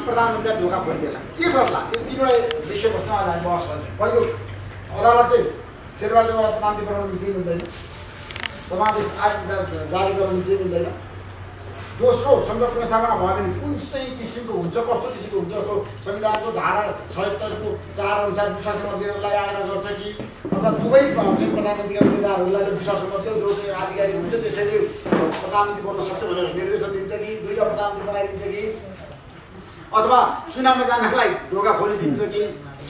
प्रधानमन्त्रीलाई ढोका खोलिदिएला के गर्ला? यो तीनवटा विषयवस्तुमा आज हामी बहस गर्छौँ। पहिलो, अदालतले शेरबहादुर प्रधानमन्त्री बनाउन चाहिँ मिल्दैन, समावेश जारी गर्न चाहिँ मिल्दैन। दोस्रो, संसद पुनर्स्थापना भयो भने कुन चाहिँ किसिमको हुन्छ, कस्तो किसिमको हुन्छ, जस्तो संविधानको धारा 76 को 4 अनुसार विश्वासमा दिनलाई आग्रह गर्छ कि अथवा दुवै चाहिँ प्रधानमन्त्रीका उम्मेदवारहरूलाई विश्वासमा दियो जो चाहिँ आधिकारिक हुन्छ त्यसले प्रधानमन्त्री बन्न सक्छ भनेर निर्देशन दिन्छ कि दुईटा प्रधानमन्त्री बनाइदिन्छ कि अथवा चुनावमा जानलाई ढोका खोलिदिन्छ कि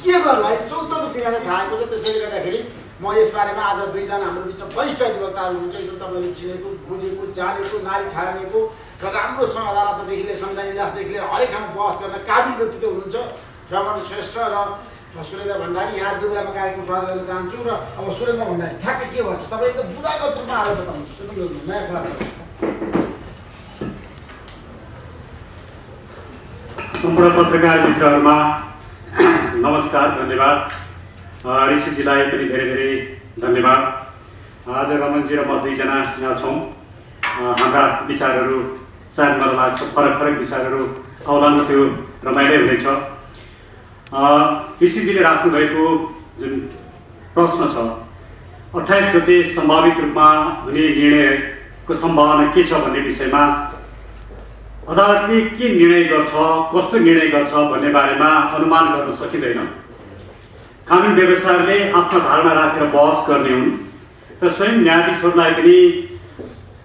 के गर्ला? चौतर्फी चिनाले छाएको छ। त्यसैले गर्दाखेरि म यसबारेमा आज दुईजना हाम्रो बिचमा वरिष्ठ अधिवक्ताहरू हुनुहुन्छ, एकदम तपाईँले चिनेको, बुझेको, जानेको, नारी छानेको र राम्रोसँग अदालतदेखि लिएर संविधान इजलासदेखि लिएर हरेक ठाउँमा बहस गर्न काबिल व्यक्तित्व हुनुहुन्छ रमण श्रेष्ठ र सुरेन्द्र भण्डारी। यहाँ दुवैमा कार्यक्रम स्वागत गर्न चाहन्छु। र अब सुरेन्द्र भण्डारी ठ्याक्कै के भन्छ तपाईँ एकदम बुझागत रूपमा आएर बताउनुहोस्। सुन्नु नयाँ कुरा सम्पूर्ण पत्रकार मित्रहरूमा नमस्कार, धन्यवाद। ऋषिजीलाई पनि धेरै धेरै धन्यवाद। आज रमनजी र म दुईजना यहाँ छौँ। हाम्रा विचारहरू सायद मलाई लाग्छ फरक फरक विचारहरू आउलान्, त्यो रमाइलो हुनेछ। ऋषिजीले राख्नुभएको जुन प्रश्न छ 28 गते सम्भावित रूपमा हुने निर्णयको सम्भावना के छ भन्ने विषयमा अदालतले के निर्णय गर्छ, कस्तो निर्णय गर्छ भन्ने बारेमा अनुमान गर्न सकिँदैन। कानुन व्यवस्थाले आफ्नो धारणा राखेर बहस गर्ने हुन् र स्वयं न्यायाधीशहरूलाई पनि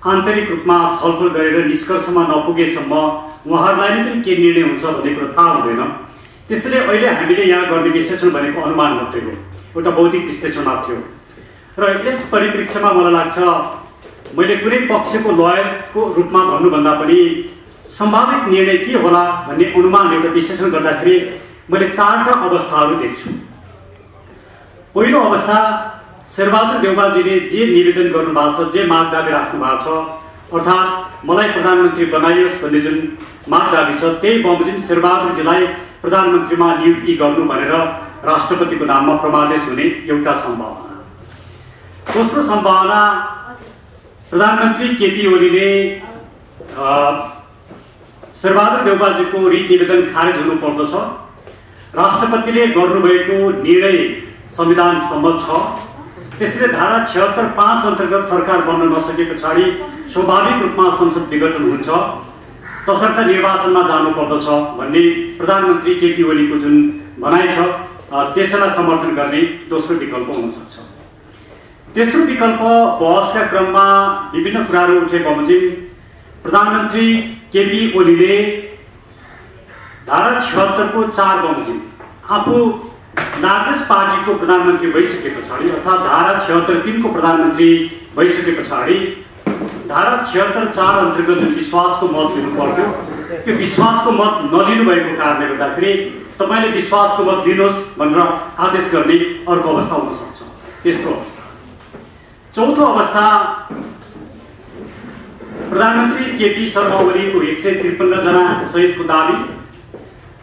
आन्तरिक रूपमा छलफल गरेर निष्कर्षमा नपुगेसम्म उहाँहरूलाई नै पनि के निर्णय हुन्छ भन्ने कुरो थाहा हुँदैन। त्यसैले अहिले हामीले यहाँ गर्ने विश्लेषण भनेको अनुमान मात्रै हो, एउटा बौद्धिक विश्लेषण मात्र हो। र यस परिप्रेक्ष्यमा मलाई लाग्छ मैले कुनै पक्षको लयरको रूपमा भन्नुभन्दा पनि सम्भावित निर्णय के होला भन्ने अनुमान एउटा विश्लेषण गर्दाखेरि मैले 4टा अवस्थाहरू देख्छु। पहिलो अवस्था, शेरबहादुर देउवाजीले जे निवेदन गर्नुभएको छ, जे माग दाबी राख्नु भएको छ, अर्थात् मलाई प्रधानमन्त्री बनाइयोस् भन्ने जुन माग दाबी छ, त्यही बमोजिम शेरबहादुरजीलाई प्रधानमन्त्रीमा नियुक्ति गर्नु भनेर राष्ट्रपतिको नाममा प्रमादेश हुने एउटा सम्भावना। दोस्रो सम्भावना, प्रधानमन्त्री केपी ओलीले शेरबहादुर देउवाजीको रिट निवेदन खारेज हुनुपर्दछ। राष्ट्रपतिले गर्नुभएको निर्णय संविधान सम्मत छ। त्यसैले धारा 76(5) अन्तर्गत सरकार बन्न नसके पछाडि स्वाभाविक रूपमा संसद विघटन हुन्छ, तसर्थ निर्वाचनमा जानुपर्दछ भन्ने प्रधानमन्त्री केपी ओलीको जुन भनाइ छ त्यसैलाई समर्थन गर्ने दोस्रो विकल्प हुन सक्छ। तेस्रो विकल्प, बहसका क्रममा विभिन्न कुराहरू उठे बमोजिम प्रधानमन्त्री केपी ओलीले धारा 76 को 4 बमोजिम आफू लार्जेस्ट पार्टीको प्रधानमन्त्री भइसके पछाडि अर्थात् धारा 76(3) को प्रधानमन्त्री भइसके पछाडि धारा 76(4) अन्तर्गत जुन विश्वासको मत लिनु पर्थ्यो त्यो विश्वासको मत नलिनु भएको कारणले गर्दाखेरि तपाईँले विश्वासको मत लिनुहोस् भनेर आदेश गर्ने अर्को अवस्था हुन सक्छ। तेस्रो अवस्था। चौथो अवस्था, प्रधानमन्त्री केपी शर्मा ओलीको 153 जना सहितको दाबी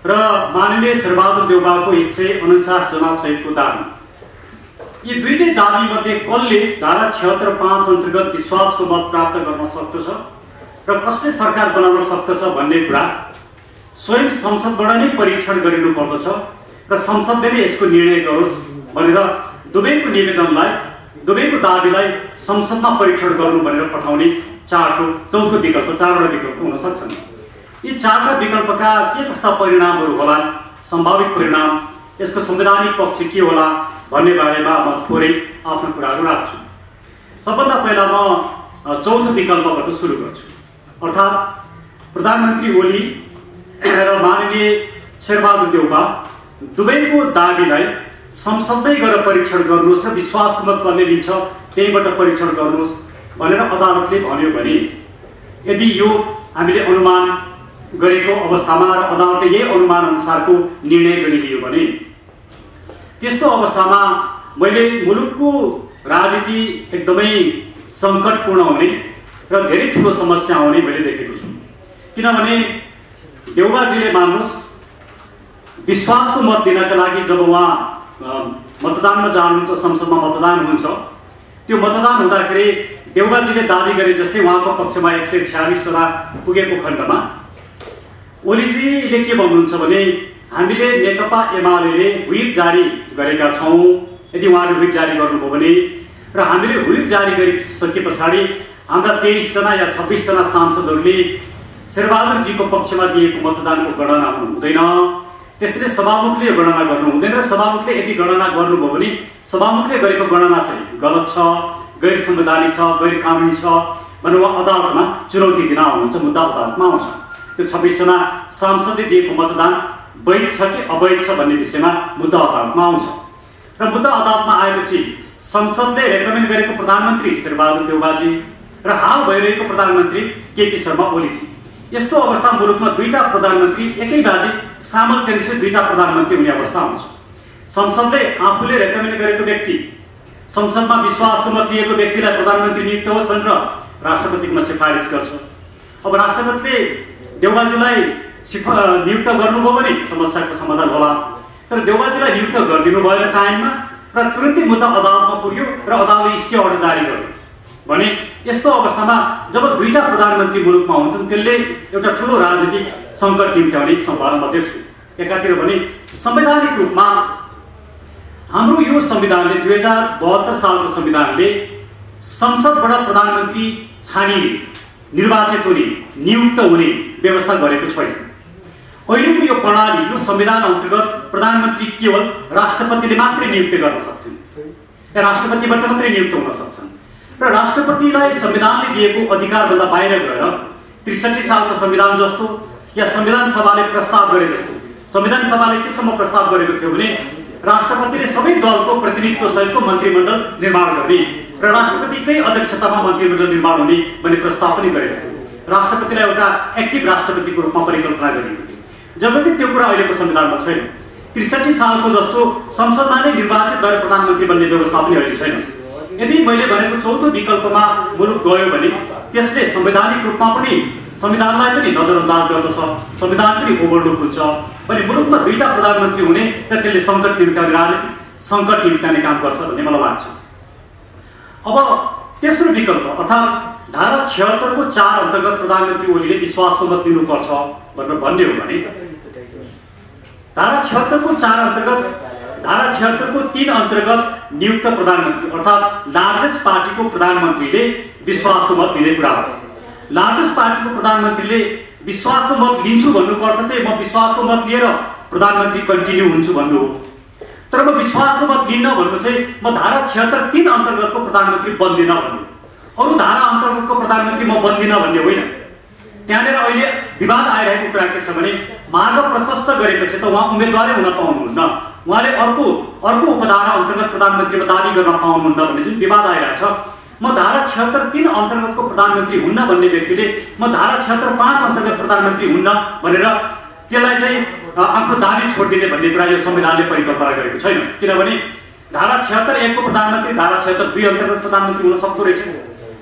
र माननीय शेरबहादुर देउवाको 149 जना सहितको दाबी। यी दुईटै दाबी मध्ये कसले धारा 76(5) अन्तर्गत विश्वासको मत प्राप्त गर्न सक्दछ र कसले सरकार बनाउन सक्दछ भन्ने कुरा स्वयं संसदबाट नै परीक्षण गरिनु पर्दछ र संसदले नै यसको निर्णय गरोस् भनेर दुवैको निवेदनलाई, दुवैको दाबीलाई संसदमा परीक्षण गर्नु भनेर पठाउने चौथो विकल्प, 4वटा विकल्प हुन सक्छन्। यी 4वटा विकल्पका के कस्ता परिणामहरू होला, सम्भावित परिणाम, यसको संवैधानिक पक्ष के होला भन्ने बारेमा म थोरै आफ्नो कुराहरू राख्छु। सबभन्दा पहिला म चौथो विकल्पबाट सुरु गर्छु, अर्थात् प्रधानमन्त्री ओली र माननीय शेरबहादुर देउवा दुवैको दाबीलाई संसदमै गएर परीक्षण गर्नुहोस् र विश्वासको मत कसले लिन्छ त्यहीबाट परीक्षण गर्नुहोस् भनेर अदालतले भन्यो भने यदि यो हामीले अनुमान गरेको अवस्थामा र अदालतले यही अनुमान अनुसारको निर्णय गरिदियो भने त्यस्तो अवस्थामा मैले मुलुकको राजनीति एकदमै सङ्कटपूर्ण हुने र धेरै ठुलो समस्या आउने मैले देखेको छु। किनभने देउवाजीले मान्नुहोस् विश्वासको मत लिनका लागि जब उहाँ मतदानमा जानुहुन्छ, संसदमा मतदान हुन्छ, त्यो मतदान हुँदाखेरि देउवाजीले दाबी गरे जस्तै उहाँको पक्षमा 146 जना पुगेको खण्डमा ओलीजीले के भन्नुहुन्छ भने हामीले नेकपा एमाले व्हिप जारी गरेका छौँ। यदि उहाँले व्हिप जारी गर्नुभयो भने र हामीले व्हिप जारी गरिसके पछाडि हाम्रा 23 जना या 26 जना सांसदहरूले शेरबहादुरजीको पक्षमा दिएको मतदानको गणना हुँदैन। त्यसैले सभामुखले गणना गर्नु हुँदैन र सभामुखले यदि गणना गर्नुभयो भने सभामुखले गरेको गणना चाहिँ गलत छ, गैर संवैधानिक छ, गैर कानुनी छ भनेर अदालतमा चुनौती दिन आउनुहुन्छ, मुद्दा अदालतमा आउँछ। त्यो 26 जना सांसदले दिएको मतदान वैध छ कि अवैध छ भन्ने विषयमा मुद्दा अदालतमा आउँछ र मुद्दा अदालतमा आएपछि संसदले रेकमेन्ड गरेको प्रधानमन्त्री शेरबहादुर देउवाजी र हाल भइरहेको प्रधानमन्त्री केपी शर्मा ओलीजी, यस्तो अवस्था मुलुकमा दुईटा प्रधानमन्त्री एकै बाजी सामल्टेनियसली दुईटा प्रधानमन्त्री हुने अवस्था आउँछ। संसदले आफूले रेकमेन्ड गरेको व्यक्ति, संसदमा विश्वासको मत लिएको व्यक्तिलाई प्रधानमन्त्री नियुक्त होस् भनेर राष्ट्रपतिमा सिफारिस गर्छ। अब राष्ट्रपतिले देउवाजीलाई नियुक्त गर्नुभयो भने समस्याको समाधान होला, तर देउवाजीलाई नियुक्त गरिदिनु भएन टाइममा र तुरुन्तै मुद्दा अदालतमा पुग्यो र अदालतले स्टे अर्डर जारी गर्यो भने यस्तो अवस्थामा जब दुईटा प्रधानमन्त्री मुलुकमा हुन्छन् त्यसले एउटा ठुलो राजनीतिक सङ्कट निम्त्याउने सम्भावना म देख्छु। एकातिर भने संवैधानिक रूपमा हाम्रो यो संविधानले 2072 सालको संविधानले संसदबाट प्रधानमन्त्री छानिने, निर्वाचित हुने, नियुक्त हुने व्यवस्था गरेको छैन। अहिलेको यो प्रणाली, यो संविधान अन्तर्गत प्रधानमन्त्री केवल राष्ट्रपतिले मात्रै नियुक्त गर्न सक्छन्, राष्ट्रपतिबाट मात्रै नियुक्त हुन सक्छन् र राष्ट्रपतिलाई संविधानले दिएको अधिकारभन्दा बाहिर गएर 63 सालको संविधान जस्तो या संविधान सभाले प्रस्ताव गरे जस्तो, संविधान सभाले केसम्म प्रस्ताव गरेको थियो भने राष्ट्रपतिले सबै दलको प्रतिनिधित्व सहितको मन्त्रीमण्डल निर्माण गर्ने र राष्ट्रपतिकै अध्यक्षतामा मन्त्रीमण्डल निर्माण हुने भन्ने प्रस्ताव पनि गरेको थियो। राष्ट्रपतिलाई एउटा एक्टिभ राष्ट्रपतिको रूपमा परिकल्पना गरिएको थियो, जबकि त्यो कुरा अहिलेको संविधानमा छैन। 63 सालको जस्तो संसदमा नै निर्वाचित भएर प्रधानमन्त्री बन्ने व्यवस्था पनि अहिले छैन। यदि मैले भनेको चौथो विकल्पमा मुलुक गयो भने त्यसले संवैधानिक रूपमा पनि संविधानलाई पनि नजरअन्दाज गर्दछ, संविधान पनि ओभरलुक हुन्छ भने मुलुकमा दुईटा प्रधानमन्त्री हुने र त्यसले सङ्कट निम्त्याउने, राजनीतिक सङ्कट निम्त्याउने काम गर्छ भन्ने मलाई लाग्छ। अब तेस्रो विकल्प अर्थात् धारा 76 को 4 अन्तर्गत प्रधानमन्त्री ओलीले विश्वासको मत लिनुपर्छ भनेर भन्ने हो भने धारा 76 को 4 अन्तर्गत, धारा 76 को 3 अन्तर्गत नियुक्त प्रधानमन्त्री अर्थात् लार्जेस्ट पार्टीको प्रधानमन्त्रीले विश्वासको मत लिने कुरा हो। लार्जेस्ट पार्टीको प्रधानमन्त्रीले विश्वासको मत लिन्छु भन्नुको अर्थ चाहिँ म विश्वासको मत लिएर प्रधानमन्त्री कन्टिन्यू हुन्छु भन्नु हो। तर म विश्वासको मत लिन्न भन्नु चाहिँ म धारा 76 3 अन्तर्गतको प्रधानमन्त्री बन्दिनँ भन्नु, अरू धारा अन्तर्गतको प्रधानमन्त्री म बन्दिनँ भन्ने होइन। त्यहाँनिर अहिले विवाद आइरहेको कुरा के छ भने मार्ग प्रशस्त गरेपछि त उहाँ उम्मेदवारै हुन पाउनुहुन्न, उहाँले अर्को उपधारा अन्तर्गत प्रधानमन्त्रीमा दाबी गर्न पाउनुहुन्न भन्ने जुन विवाद आइरहेछ। म धारा 76 3 अन्तर्गतको प्रधानमन्त्री हुन्न भन्ने व्यक्तिले म धारा 76 5 अन्तर्गत प्रधानमन्त्री हुन्न भनेर त्यसलाई चाहिँ आफ्नो दाबी छोडिदिने भन्ने कुरा यो संविधानले परिकल्पना गरेको छैन। किनभने धारा 76 1 को प्रधानमन्त्री धारा 76 2 अन्तर्गत प्रधानमन्त्री हुन सक्दो रहेछ,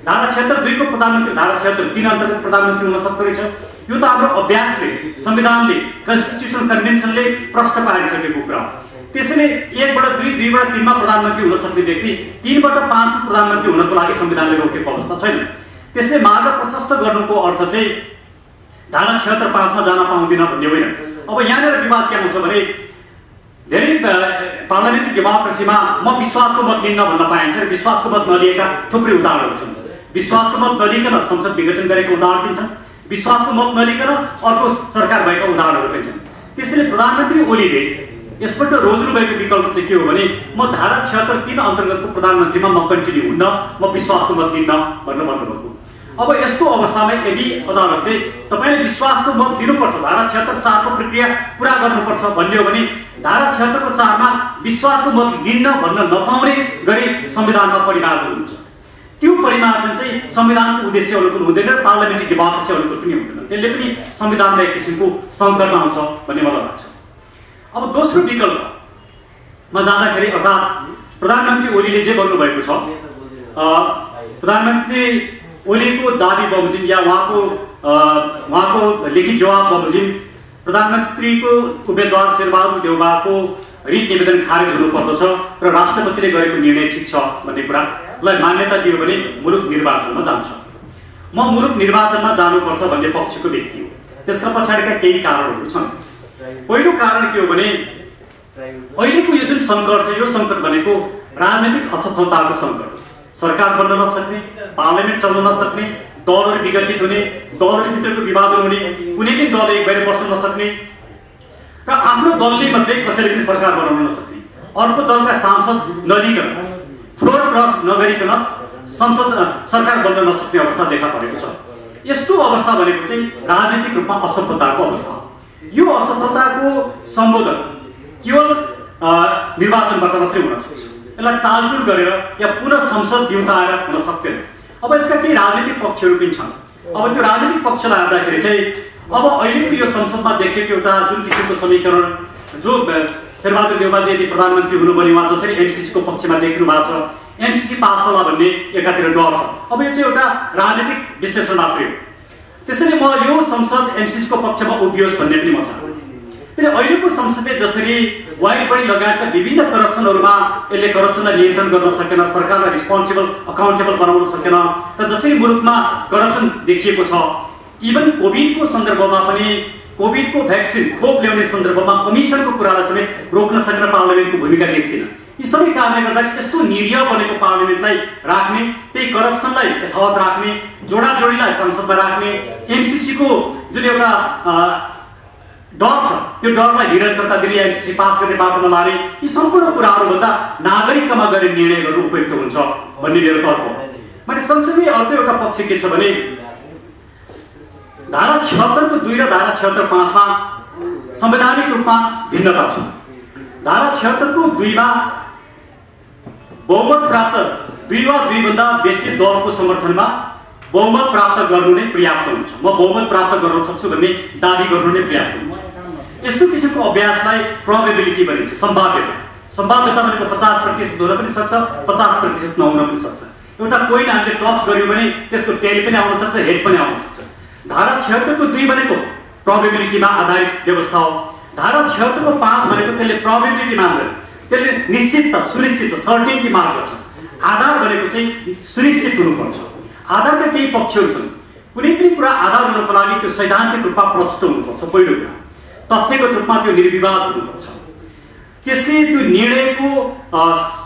धारा 76 2 को प्रधानमन्त्री धारा 76 3 अन्तर्गत प्रधानमन्त्री हुन सक्दो रहेछ। यो त हाम्रो अभ्यासले, संविधानले, कन्स्टिट्युसन कन्भेन्सनले प्रश्न पारिसकेको कुरा हो। त्यसैले 1 बाट 2 2 बाट 3 मा प्रधानमन्त्री हुन सक्ने व्यक्ति 3 बाट 5 मा प्रधानमन्त्री हुनको लागि संविधानले रोकेको अवस्था छैन। त्यसैले मार्ग प्रशस्त गर्नुको अर्थ चाहिँ धारा 76 5 मा जान पाउँदिन भन्ने होइन। अब यहाँनिर विवाद के आउँछ भने धेरै पार्लियामेन्ट्री डेमोक्रेसीमा म विश्वासको मत लिन्न भन्न पाइन्छ र विश्वासको मत नलिएका थुप्रै उदाहरणहरू छन्। विश्वासको मत नलिकन संसद विघटन गरेको उदाहरण पनि छन्, विश्वासको मत नलिकन अर्को सरकार भएका उदाहरणहरू पनि छन्। त्यसैले प्रधानमन्त्री ओलीले यसबाट रोज्नु भएको विकल्प चाहिँ के हो भने म धारा 76 3 अन्तर्गतको प्रधानमन्त्रीमा म कन्टिन्यू हुन्न, म विश्वासको मत लिन्न भनेर भन्नुभएको। अब यस्तो अवस्थामा यदि अदालतले तपाईले विश्वासको मत लिनुपर्छ, धारा 76 4 को प्रक्रिया पूरा गर्नुपर्छ भन्ने हो भने धारा 76 को 4 मा विश्वासको मत लिन्न भन्न नपाउने गरी संविधानमा परिमार्जन हुन्छ। त्यो परिमार्जन चाहिँ संविधानको उद्देश्य अनुकूल हुँदैन र पार्लियामेन्ट्री डेमोक्रेसी अनुकूल पनि हुँदैन। त्यसले पनि संविधानमा एक किसिमको सङ्कट आउँछ भन्ने मलाई लाग्छ। अब दोस्रो विकल्पमा जाँदाखेरि अर्थात् प्रधानमन्त्री ओलीले जे भन्नुभएको छ, प्रधानमन्त्री ओलीको दाबी बमोजिम या उहाँको लिखित जवाब बमोजिम प्रधानमन्त्रीको उम्मेदवार शेरबहादुर देउवाको रिट निवेदन खारेज हुनुपर्दछ र राष्ट्रपतिले गरेको निर्णय ठिक छ भन्ने कुरालाई मान्यता दियो भने मुलुक निर्वाचनमा जान्छ। म मुलुक निर्वाचनमा जानुपर्छ भन्ने पक्षको व्यक्ति हो। त्यसका पछाडिका केही कारणहरू छन्। पहिलो कारण के हो भने अहिलेको यो जुन सङ्कट छ, यो सङ्कट भनेको राजनीतिक असफलताको सङ्कट। सरकार बन्न नसक्ने, पार्लियामेन्ट चल्न नसक्ने, दलहरू विघटित हुने, दलहरूभित्रको विभाजन हुने, कुनै पनि दल एक भएर बस्न नसक्ने र आफ्नो दलले मात्रै कसैले पनि सरकार बनाउन नसक्ने, अर्को दलका सांसद नदिकन, फ्लोर क्रस नगरिकन सरकार बन्न नसक्ने अवस्था देखा परेको छ। यस्तो अवस्था भनेको चाहिँ राजनीतिक रूपमा असफलताको अवस्था हो। यो असफलताको सम्बोधन केवल निर्वाचनबाट मात्रै हुन सक्छ। यसलाई टालटुल गरेर या पुनः संसद जिउताएर हुन सक्दैन। अब यसका केही राजनीतिक पक्षहरू पनि छन्। अब त्यो राजनीतिक पक्षलाई हेर्दाखेरि चाहिँ अब अहिलेको यो संसदमा देखिएको एउटा जुन किसिमको समीकरण, जो शेरबहादुर देउवाजी यदि प्रधानमन्त्री हुनुभयो उहाँ जसरी एमसीसीको पक्षमा देखिनु भएको छ, एमसीसी पास होला भन्ने एकातिर डर छ। अब यो चाहिँ एउटा राजनीतिक विश्लेषण मात्रै हो। त्यसैले म यो संसद एमसीसीको पक्षमा उभियोस् भन्ने पनि म चाहन्छु। त्यसले अहिलेको संसदले जसरी वाइड बडी लगायतका विभिन्न करप्सनहरूमा यसले करप्सनलाई नियन्त्रण गर्न सकेन, सरकारलाई रिस्पोन्सिबल अकाउन्टेबल बनाउन सकेन र जसरी मुलुकमा करप्सन देखिएको छ, इभन कोभिडको सन्दर्भमा पनि कोभिडको भ्याक्सिन खोप ल्याउने सन्दर्भमा कमिसनको कुरालाई समेत रोक्न सकेन पार्लियामेन्टको भूमिका देखिएन। यी सबै कारणले गर्दा यस्तो निरीह बनेको पार्लियामेन्टलाई राख्ने, त्यही करप्सनलाई यथावत राख्ने, जोडाजोडीलाई संसदमा राख्ने, एमसीसीको जुन एउटा डर छ त्यो डरलाई निरन्तरता दिने, एमसीसी पास गर्ने बाटोमा लाने, यी सम्पूर्ण कुराहरूभन्दा नागरिकतामा गएर निर्णय गर्नु उपयुक्त हुन्छ भन्ने मेरो तर्क हो। मैले संसदीय अर्को एउटा पक्ष के छ भने धारा 76 को 2 र धारा 76 5 मा संवैधानिक रूपमा भिन्नता छ। धारा 76 को 2 मा बहुमत प्राप्त 2 वा 2 भन्दा बेसी दलको समर्थनमा बहुमत प्राप्त गर्नु नै पर्याप्त हुन्छ। म बहुमत प्राप्त गर्न सक्छु भन्ने दाबी गर्नु नै पर्याप्त हुन्छ। यस्तो किसिमको अभ्यासलाई प्रोबेबिलिटी भनिन्छ, सम्भाव्यता। सम्भाव्यता भनेको 50% हुन पनि सक्छ, 50% नहुन पनि सक्छ। एउटा कोइन हामीले टस गर्यो भने त्यसको टेल पनि आउन सक्छ, हेड पनि आउन सक्छ। धारा 76 को 2 भनेको प्रोबेबिलिटीमा आधारित व्यवस्था हो। धारा 76 को 5 भनेको त्यसले प्रोबेबिलिटी मान्दैन, त्यसले निश्चितता, सुनिश्चित, सर्टेनिटी माग गर्छ। आधार भनेको चाहिँ सुनिश्चित हुनुपर्छ। आधारका केही पक्षहरू छन्। कुनै पनि कुरा आधार हुनको लागि त्यो सैद्धान्तिक रूपमा प्रष्ट हुनुपर्छ। पहिलो कुरा तथ्यगत रूपमा त्यो निर्विवाद हुनुपर्छ। त्यसले त्यो निर्णयको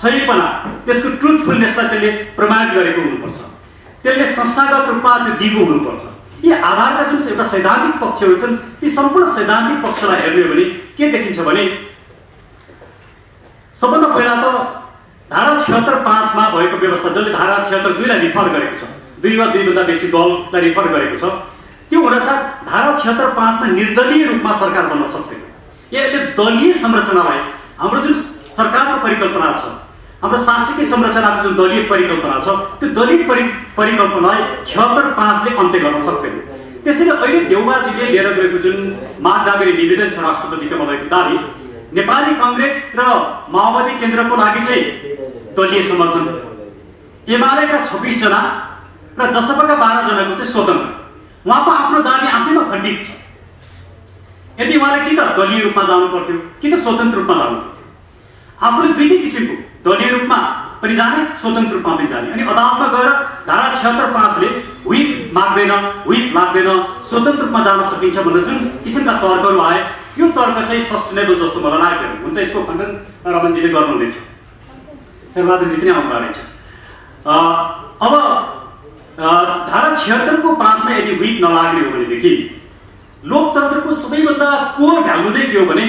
सहीपना, त्यसको ट्रुथफुलनेसलाई त्यसले प्रमाणित गरेको हुनुपर्छ। त्यसले संस्थागत रूपमा त्यो दिगो हुनुपर्छ। यी आधारका जुन एउटा सैद्धान्तिक पक्षहरू छन्, ती सम्पूर्ण सैद्धान्तिक पक्षलाई हेर्ने हो भने के देखिन्छ भने सबभन्दा पहिला त धारा 76 5 मा भएको व्यवस्था, जसले धारा 76 2 लाई रिफर गरेको छ, 2 वा 2 भन्दा बेसी दललाई रिफर गरेको छ, त्यो हुनसाथ धारा 76 5 मा निर्दलीय रूपमा सरकार बन्न सक्दैन। यसले दलीय संरचनालाई, हाम्रो जुन सरकारको परिकल्पना छ, हाम्रो शासकीय संरचनाको जुन दलीय परिकल्पना छ, त्यो दलीय परिकल्पनालाई 76 5 ले अन्त्य गर्न सक्दैन। त्यसैले अहिले देउवाजीले लिएर गएको जुन मागदाबी निवेदन छ राष्ट्रपतिकोमा भएको दाबी, नेपाली कांग्रेस र माओवादी केन्द्रको लागि चाहिँ दलीय समर्थन, एमालेका 26 जना र जसपाका 12 जनाको चाहिँ स्वतन्त्र। उहाँको आफ्नो दाबी आफैमा खण्डित छ। यदि उहाँले कि त दलीय रूपमा जानु पर्थ्यो कि त स्वतन्त्र रूपमा जानु पर्थ्यो। आफूले दुईटै किसिमको दलीय रूपमा पनि जाने, स्वतन्त्र रूपमा पनि जाने, अनि अदालतमा गएर धारा 76 5 ले व्हिप माग्दैन, व्हिप लाग्दैन, स्वतन्त्र रूपमा जान सकिन्छ भनेर जुन किसिमका तर्कहरू आए, यो तर्क चाहिँ सस्टेनेबल जस्तो मलाई लाग्दैन। हुन त यसको खण्डन रमनजीले गर्नुहुनेछ, शेरबहादुरजी पनि आउनु रहेछ। अब धारा 76 को 5 मा यदि व्हिप नलाग्ने हो भनेदेखि लोकतन्त्रको सबैभन्दा कोर भ्यालु नै के हो भने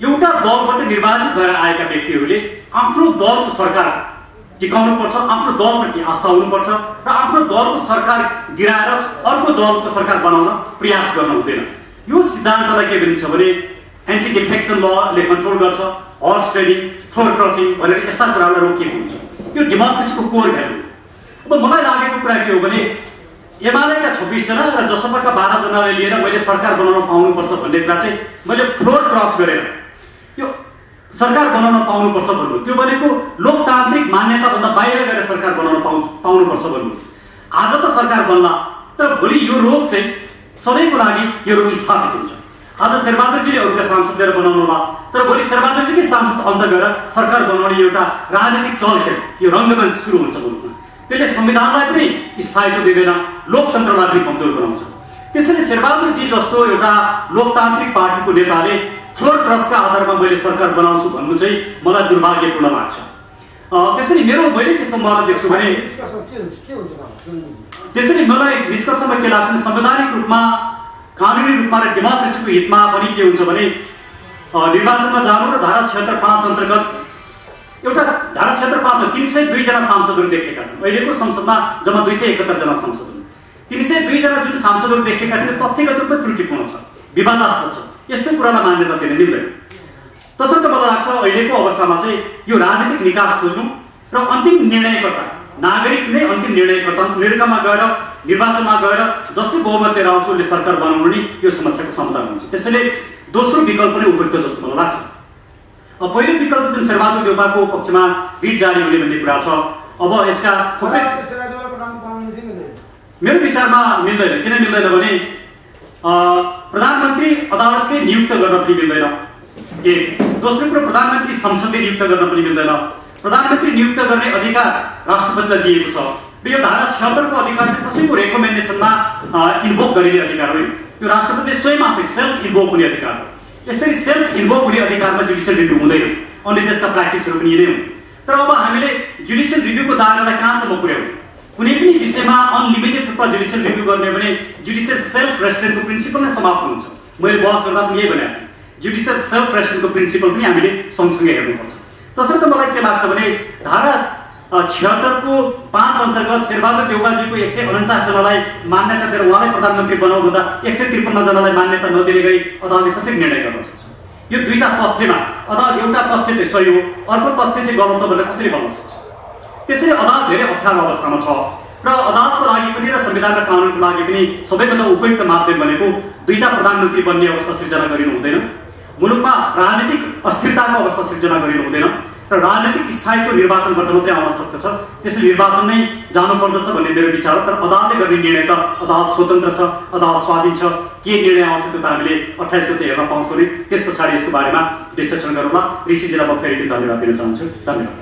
एउटा दलबाट निर्वाचित भएर आएका व्यक्तिहरूले आफ्नो दलको सरकार टिकाउनु पर्छ, आफ्नो दलप्रति आस्था हुनुपर्छ र आफ्नो दलको सरकार गिराएर अर्को दलको सरकार बनाउन प्रयास गर्न हुँदैन। यो सिद्धान्तलाई के भनिन्छ भने एन्टी डिफेक्सन लले कन्ट्रोल गर्छ, हर्स ट्रेडिङ, थ्रोट क्रसिङ भनेर यस्ता कुरालाई रोकिएको हुन्छ। त्यो डेमोक्रेसीको कोर भ्यालु। अब मलाई लागेको कुरा के हो भने एमालेका 26 जना र जसपाका 12 जनालाई लिएर मैले सरकार बनाउन पाउनुपर्छ भन्ने कुरा चाहिँ मैले फ्लोर क्रस गरेर यो सरकार बनाउन पाउनुपर्छ भन्नु, त्यो भनेको लोकतान्त्रिक मान्यताभन्दा बाहिर गएर सरकार बनाउन पाउनुपर्छ भन्नु। आज त सरकार बन्ला, तर भोलि यो रोग चाहिँ सधैँको लागि यो रोग स्थापित हुन्छ। आज शेरबहादुरजीले अरूका सांसद लिएर बनाउनु होला, तर भोलि शेरबहादुरजीकै सांसद अन्त गएर सरकार बनाउने एउटा राजनीतिक चलखेल, यो रङ्गमञ्च सुरु हुन्छ मुलुकमा। त्यसले संविधानलाई पनि स्थायित्व दिँदैन, लोकतन्त्रलाई पनि कमजोर बनाउँछ। त्यसैले शेरबहादुरजी जस्तो एउटा लोकतान्त्रिक पार्टीको नेताले फ्लोर ट्रस्टका आधारमा मैले सरकार बनाउँछु भन्नु चाहिँ मलाई दुर्भाग्यपूर्ण लाग्छ। त्यसैले मैले के सम्भावना देख्छु भने त्यसैले मलाई निष्कर्षमा के लाग्छ भने संवैधानिक रूपमा कानुनी रूपमा र डेमोक्रेसीको हितमा पनि के हुन्छ भने निर्वाचनमा जानु र धारा 76(5) अन्तर्गत एउटा धारा 76(5) मा 302 जना सांसदहरू देखेका छन्। अहिलेको संसदमा जम्मा 271 जना सांसद हुन्। 302 जना जुन सांसदहरू देखेका छन् तथ्यगत रूपमा त्रुटिपूर्ण छ, विवादास्पद छ, यस्तो कुरालाई मान्यता दिन मिल्दैन। तसर्थ मलाई लाग्छ अहिलेको अवस्थामा चाहिँ यो राजनीतिक निकास खोज्नु र अन्तिम निर्णयकर्ता नागरिक नै अन्तिम निर्णयकर्ता निर्वाचनमा गएर जसले बहुमत लिएर आउँछ उसले सरकार बनाउनु नै यो समस्याको समाधान हुन्छ। त्यसैले दोस्रो विकल्प नै उपयुक्त जस्तो मलाई लाग्छ। पहिलो विकल्प जुन शेरबहादुर देउपाको पक्षमा रिट जारी हुने भन्ने कुरा छ, अब यसका थुप्रै मेरो विचारमा मिल्दैन। किन मिल्दैन भने प्रधानमन्त्री अदालतले नियुक्त गर्न पनि मिल्दैन, एक। दोस्रो कुरो प्रधानमन्त्री संसदले नियुक्त गर्न पनि मिल्दैन। प्रधानमन्त्री नियुक्त गर्ने अधिकार राष्ट्रपतिलाई दिएको छ र यो धारा 76 को अधिकार चाहिँ कसैको रेकमेन्डेसनमा इन्भोक गरिने अधिकार होइन। यो राष्ट्रपतिले स्वयं आफै सेल्फ इन्भोक हुने अधिकार हो। यसरी सेल्फ इन्भोक हुने अधिकारमा जुडिसियल रिभ्यू हुँदैन। अन्य देशका प्र्याक्टिसहरू पनि यही नै हुन्। तर अब हामीले जुडिसियल रिभ्यूको दायरालाई कहाँसम्म पुर्याउने? कुनै पनि विषयमा अनलिमिटेड रूपमा जुडिसियल रिभ्यू गर्ने भने जुडिसियल सेल्फ रेस्ट्रेन्टको प्रिन्सिपल नै समाप्त हुन्छ। मैले बहस गर्दा पनि यही भनेको थिएँ, जुडिसियल सेल्फ रेस्ट्रेन्टको प्रिन्सिपल पनि हामीले सँगसँगै हेर्नुपर्छ। तसर्थ मलाई के लाग्छ भने धारा 76 को 5 अन्तर्गत शेरबहादुर देउवाजीको 149 जनालाई मान्यता दिएर उहाँलाई प्रधानमन्त्री बनाउनु हुँदा 153 जनालाई मान्यता नदिने गरी अदालतले कसरी निर्णय गर्न सक्छ? यो दुईटा तथ्यमा अदालत एउटा तथ्य चाहिँ सही हो, अर्को तथ्य चाहिँ गलत हो भनेर कसरी भन्न सक्छ? त्यसैले अदालत धेरै अप्ठ्यारो अवस्थामा छ र अदालतको लागि पनि र संविधान र कानुनको लागि पनि सबैभन्दा उपयुक्त माध्यम भनेको दुईटा प्रधानमन्त्री बन्ने अवस्था सिर्जना गरिनु हुँदैन, मुलुकमा राजनीतिक अस्थिरताको अवस्था सिर्जना गरिनु हुँदैन र राजनीतिक स्थायीको निर्वाचनबाट मात्रै आउन सक्दछ। त्यसैले निर्वाचन नै जानुपर्दछ भन्ने मेरो विचार हो। तर अदालतले गर्ने निर्णय त अदालत स्वतन्त्र छ, अदालत स्वाधीन छ। के निर्णय आउँछ त्यो त हामीले 28 गते हेर्न पाउँछौँ नि। त्यस पछाडि यसको बारेमा विश्लेषण गरौँला। ऋषिजीलाई म फेरि धन्यवाद दिन चाहन्छु। धन्यवाद।